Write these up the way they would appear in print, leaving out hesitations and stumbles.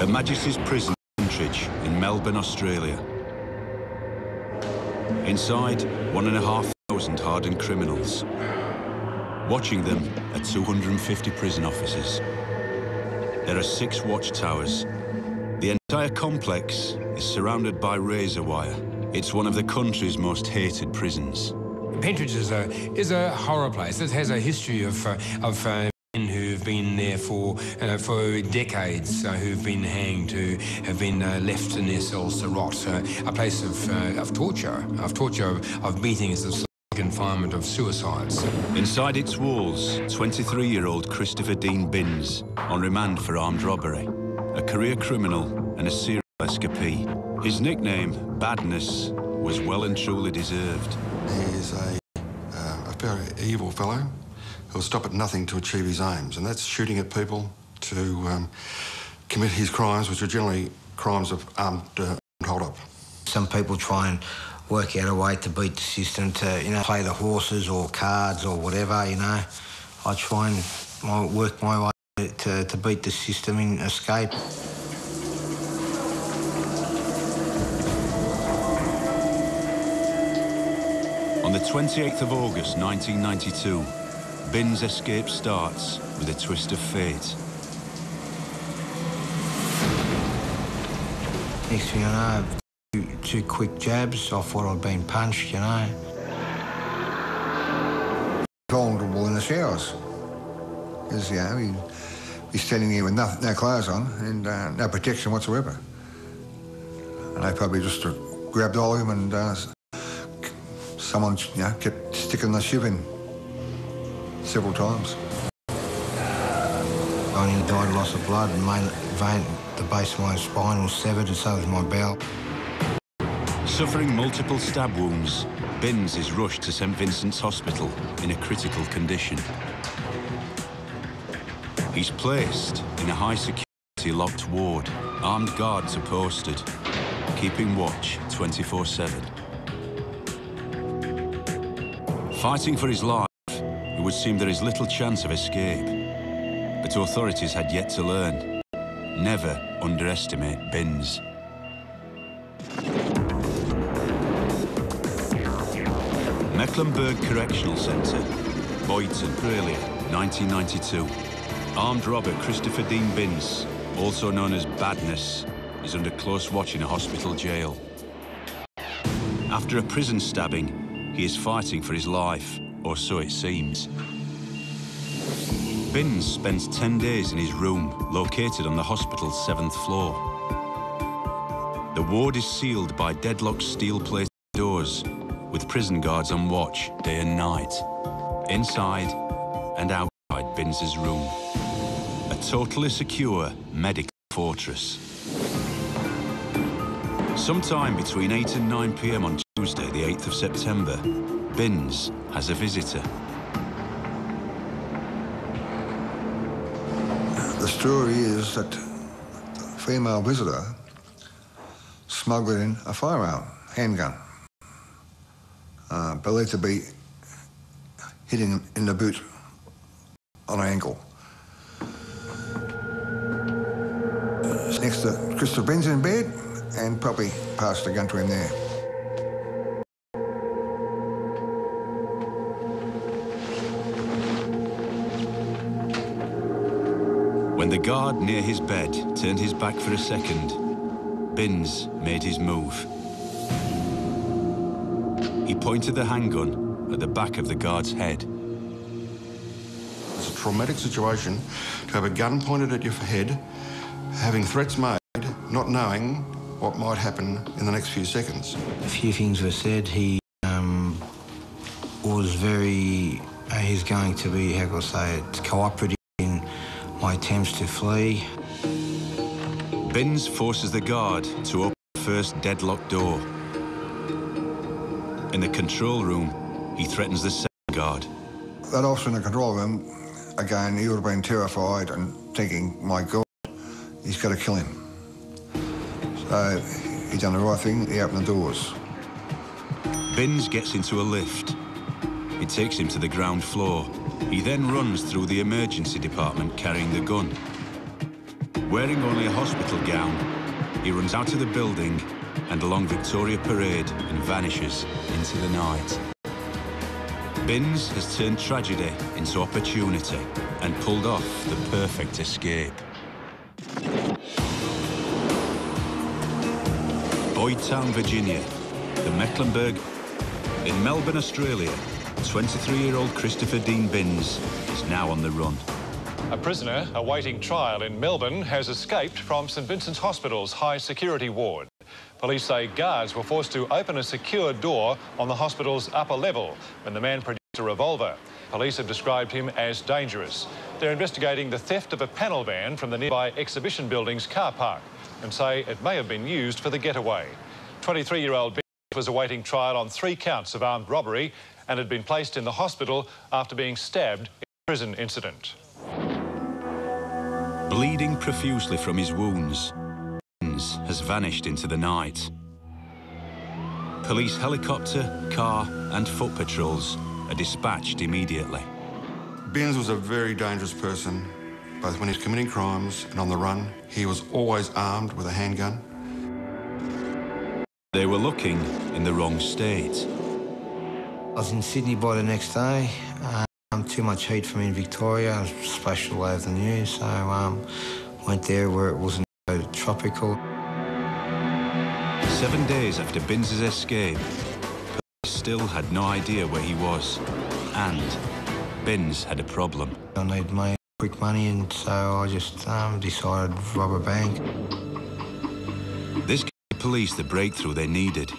Her Majesty's Prison in Melbourne, Australia. Inside, 1,500 hardened criminals. Watching them are 250 prison officers. There are 6 watchtowers. The entire complex is surrounded by razor wire. It's one of the country's most hated prisons. Pentridge is a horror place. It has a history of men who've been there for decades, who've been hanged, who have been left in their cells to rot. A place of torture, of beatings, of confinement, of suicides. Inside its walls, 23-year-old Christopher Dean Binse, on remand for armed robbery, a career criminal and a serial escapee. His nickname, Badness, was well and truly deserved. He is a very evil fellow who'll stop at nothing to achieve his aims, and that's shooting at people to commit his crimes, which are generally crimes of armed hold-up. Some people try and work out a way to beat the system, to, play the horses or cards or whatever, I try and work my way to beat the system and escape. On the 28th of August 1992, Binse' escape starts with a twist of fate. Next thing I know, two quick jabs. I thought I'd been punched, Vulnerable in the showers. Because, he'd be standing there with no clothes on and no protection whatsoever. And they probably just grabbed hold of him and someone, kept sticking the shiv in several times. I nearly died of loss of blood, and the base of my spine was severed, and so was my bowel. Suffering multiple stab wounds, Binse is rushed to St Vincent's Hospital in a critical condition. He's placed in a high-security locked ward. Armed guards are posted, keeping watch 24/7. Fighting for his life, it would seem there is little chance of escape. But authorities had yet to learn. Never underestimate Binse. Mecklenburg Correctional Centre, Boyton, Australia, 1992. Armed robber Christopher Dean Binse, also known as Badness, is under close watch in a hospital jail. After a prison stabbing, he is fighting for his life, or so it seems. Binse spends 10 days in his room, located on the hospital's 7th floor. The ward is sealed by deadlocked steel-plated doors, with prison guards on watch day and night. Inside and outside Binse's room. A totally secure medical fortress. Sometime between 8 and 9 p.m. on Tuesday, the 8th of September, Binse has a visitor. The story is that the female visitor smuggled in a firearm, handgun, believed to be hitting him in the boot on an ankle. Next to Christopher Binse in bed, and probably passed the gun to him there. When the guard near his bed turned his back for a second, Binse made his move. He pointed the handgun at the back of the guard's head. It's a traumatic situation to have a gun pointed at your head, having threats made, not knowing what might happen in the next few seconds. A few things were said. He was very, he's going to be, how can I say it, cooperative in my attempts to flee. Binse forces the guard to open the first deadlocked door. In the control room, he threatens the second guard. That officer in the control room, again, he would have been terrified and thinking, my God, he's got to kill him. So he done the right thing, he opened the doors. Binse gets into a lift. It takes him to the ground floor. He then runs through the emergency department carrying the gun. Wearing only a hospital gown, he runs out of the building and along Victoria Parade and vanishes into the night. Binse has turned tragedy into opportunity and pulled off the perfect escape. Boydtown, Virginia, the Mecklenburg. In Melbourne, Australia, 23-year-old Christopher Dean Binse is now on the run. A prisoner awaiting trial in Melbourne has escaped from St Vincent's Hospital's high-security ward. Police say guards were forced to open a secure door on the hospital's upper level when the man produced a revolver. Police have described him as dangerous. They're investigating the theft of a panel van from the nearby exhibition building's car park and say it may have been used for the getaway. 23-year-old Binse was awaiting trial on 3 counts of armed robbery and had been placed in the hospital after being stabbed in a prison incident. Bleeding profusely from his wounds, Binse has vanished into the night. Police helicopter, car and foot patrols are dispatched immediately. Binse was a very dangerous person, both when he was committing crimes and on the run. He was always armed with a handgun. They were looking in the wrong state. I was in Sydney by the next day. Too much heat for me in Victoria. I was splashed all over the news, so went there where it wasn't so tropical. 7 days after Binse's escape, police still had no idea where he was, and Binse had a problem. I need quick money, and so I just decided to rob a bank. This gave the police the breakthrough they needed.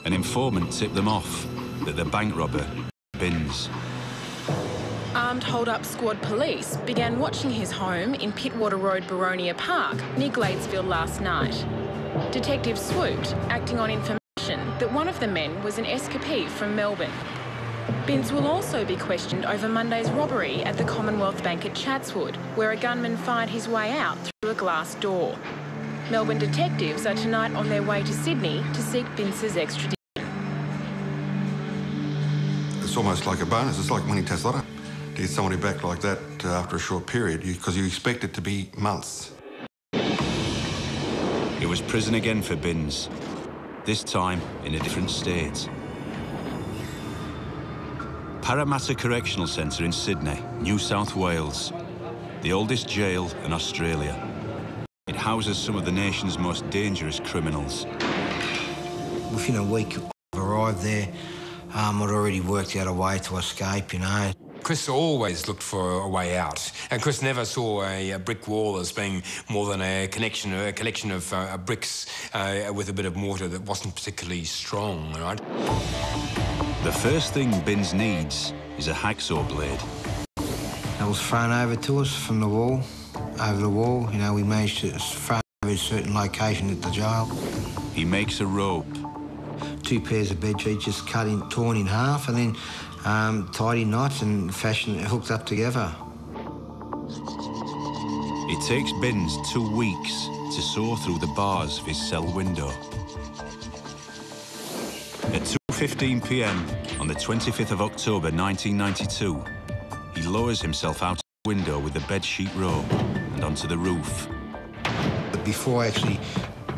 An informant tipped them off that the bank robber, Binse. Armed hold-up squad police began watching his home in Pittwater Road, Boronia Park, near Gladesville last night. Detectives swooped, acting on information that one of the men was an escapee from Melbourne. Binse will also be questioned over Monday's robbery at the Commonwealth Bank at Chatswood, where a gunman fired his way out through a glass door. Melbourne detectives are tonight on their way to Sydney to seek Binse's extradition. It's almost like a bonus. It's like winning Tesla. To get somebody back like that after a short period, because you expect it to be months. It was prison again for Binse, this time in a different state. Parramatta Correctional Centre in Sydney, New South Wales, the oldest jail in Australia. It houses some of the nation's most dangerous criminals. Within a week I arrived there, I'd already worked out a way to escape, you know. Chris always looked for a way out, and Chris never saw a brick wall as being more than a collection of bricks with a bit of mortar that wasn't particularly strong, right? The first thing Binse needs is a hacksaw blade. It was thrown over to us from the wall, over the wall. You know, we managed to throw over a certain location at the jail. He makes a rope. 2 pairs of bed sheets just torn in half, and then tied in knots and fashioned, hooked up together. It takes Binse 2 weeks to saw through the bars of his cell window. At 2:15 p.m. on the 25th of October 1992, he lowers himself out the window with a bedsheet rope and onto the roof. But before I actually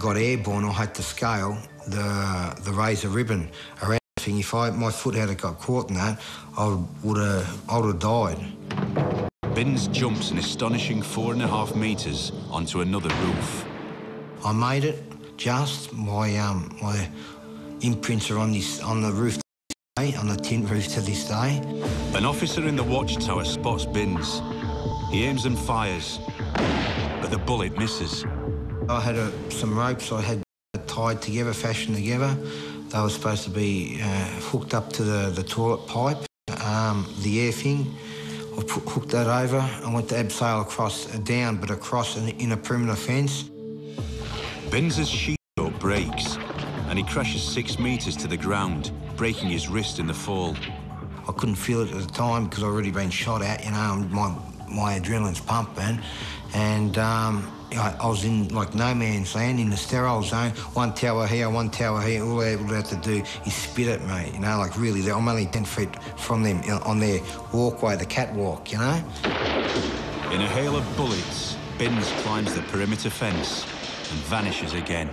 got airborne, I had to scale the razor ribbon around. If my foot had got caught in that, I would have died. Binse jumps an astonishing 4.5 metres onto another roof. I made it. Just my imprints are on the roof today, on the tin roof to this day. An officer in the watchtower spots Binse. He aims and fires, but the bullet misses. I had some ropes I had tied together, fashioned together. They were supposed to be hooked up to the toilet pipe, the air thing. I hooked that over. I went to abseil down, but across in a perimeter fence. Binse's sheet rope breaks, and he crashes 6 metres to the ground, breaking his wrist in the fall. I couldn't feel it at the time because I'd already been shot at, you know, and my adrenaline's pumping. And I was in like no man's land, in the sterile zone, one tower here. All they would have to do is spit at me, you know, like really, I'm only 10 feet from them on their walkway, the catwalk, you know. In a hail of bullets, Binse climbs the perimeter fence and vanishes again.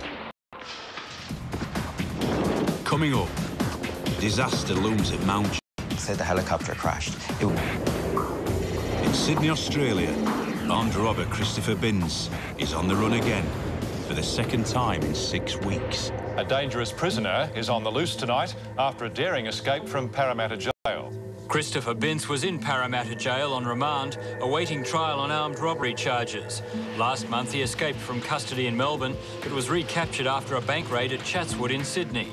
Coming up, disaster looms at Mount. Said the helicopter crashed. In Sydney, Australia, armed robber Christopher Binse is on the run again for the second time in 6 weeks. A dangerous prisoner is on the loose tonight after a daring escape from Parramatta Jail. Christopher Binse was in Parramatta Jail on remand, awaiting trial on armed robbery charges. Last month he escaped from custody in Melbourne, but was recaptured after a bank raid at Chatswood in Sydney.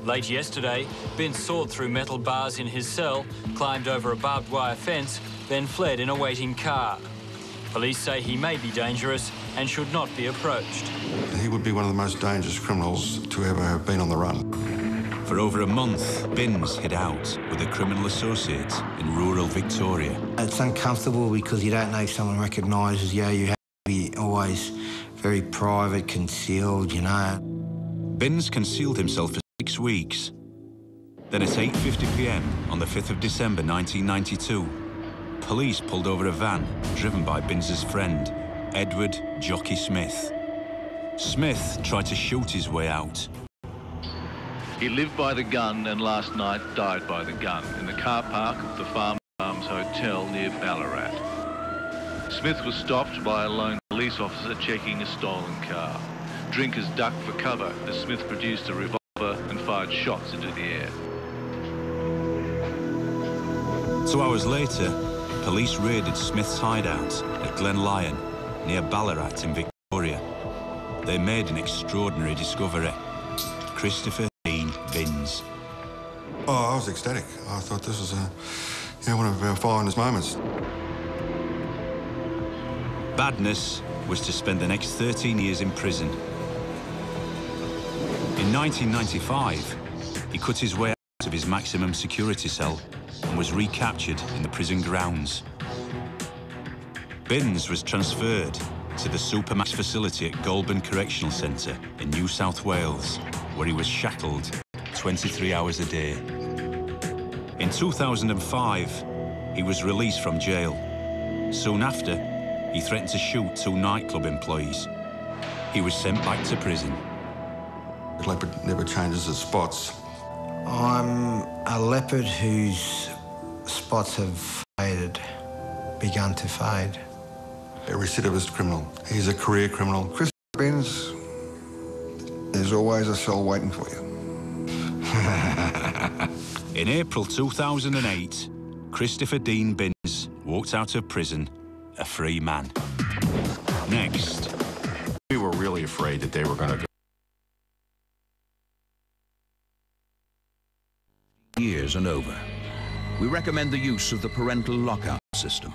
Late yesterday, Binse sawed through metal bars in his cell, climbed over a barbed wire fence, then fled in a waiting car. Police say he may be dangerous and should not be approached. He would be one of the most dangerous criminals to ever have been on the run. For over a month, Binse hid out with a criminal associate in rural Victoria. It's uncomfortable because you don't know if someone recognises you. You have to be always very private, concealed, you know. Binse concealed himself for 6 weeks. Then at 8:50 p.m. on the 5th of December 1992, police pulled over a van driven by Binse's friend, Edward Jockey Smith. Smith tried to shoot his way out. He lived by the gun and last night died by the gun in the car park of the Farms Hotel near Ballarat. Smith was stopped by a lone police officer checking a stolen car. Drinkers ducked for cover as Smith produced a revolver and fired shots into the air. 2 hours later, police raided Smith's hideout at Glen Lyon, near Ballarat in Victoria. They made an extraordinary discovery. Christopher Dean Binse. Oh, I was ecstatic. I thought this was one of our finest moments. Badness was to spend the next 13 years in prison. In 1995, he cut his way out of his maximum security cell and was recaptured in the prison grounds. Binse was transferred to the Supermax facility at Goulburn Correctional Centre in New South Wales, where he was shackled 23 hours a day. In 2005, he was released from jail. Soon after, he threatened to shoot 2 nightclub employees. He was sent back to prison. The leopard never changes its spots. I'm a leopard whose spots have begun to fade. A recidivist criminal. He's a career criminal. Chris Binse, there's always a cell waiting for you. In April 2008, Christopher Dean Binse walked out of prison a free man. Next. We were really afraid that they were going to go. Years and over. We recommend the use of the parental lockout system.